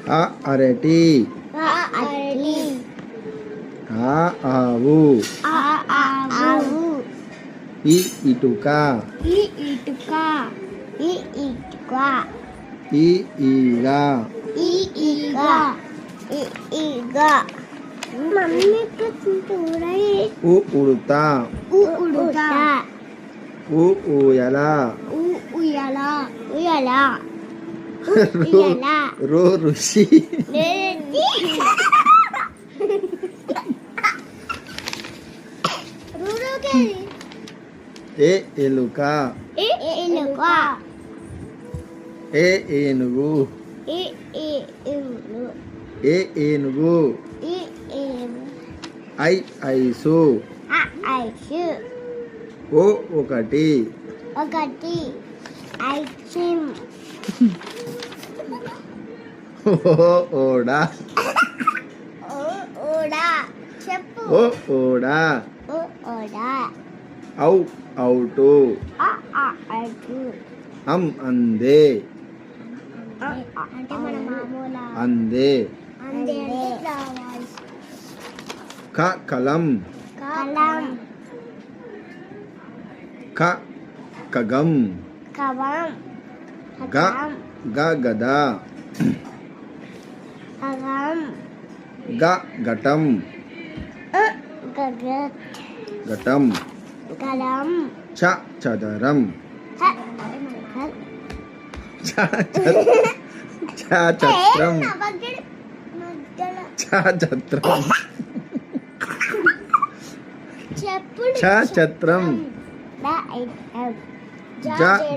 అ అరటి, అరటి, ఆ ఆవు, ఆవు, ఇ ఇటుక, ఇటుక, ఇటుక, ఈ ఈగ, ఈగ, ఈగ. మమ్మీ చూడాలి. ఉ ఉడత, ఉడత, ఉ ఊయల, ఉయ్యాల, ఉయ్యాల, రు రు ఋషి, ఏ ఎలుక, ఎలుక, ఏ ఏనుగు, ఏ ఏనుగు, ఐ ఐసు, ఐసు, ఓ ఒకటి, ఒకటి, ఐసిమ్, ఓ ఓడ, ఓడా, చెప్పు, ఓ ఓడ, ఓడా, ఔ ఔటు, ఐటు, అందే, అంటే మన మామూలు అందే, అందే, క కలం, కలం, క కగం, కవం, గ గద, కవం, ఘటం, గగత్, ఘటం, గలం, చదరం, ఛత్రం, ఛత్రం, చెప్పుడు, ఛత్రం,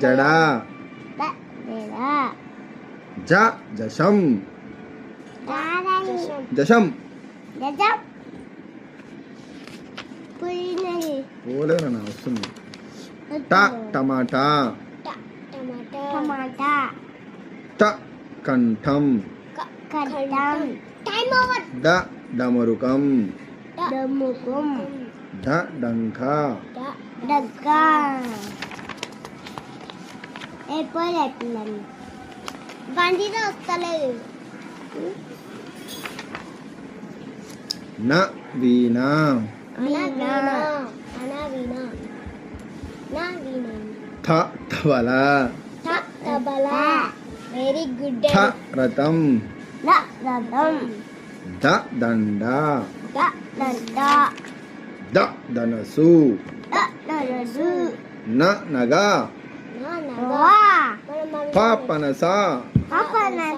జడా, జశం, జశం, పోలేరా నా వస్తుంది. టమాటా, టమాటా, కంఠం, కట్టం, డమరుకం, దమ్ముకం, డంక, దగ్గ. ఎప్పుడెట్లండి బండిలో వస్తలేదు. వీణ, తబల, వెరీ గుడ్. రథం, రథం, దండ, దండ, ధనసు, నరసు, నగ, పనస,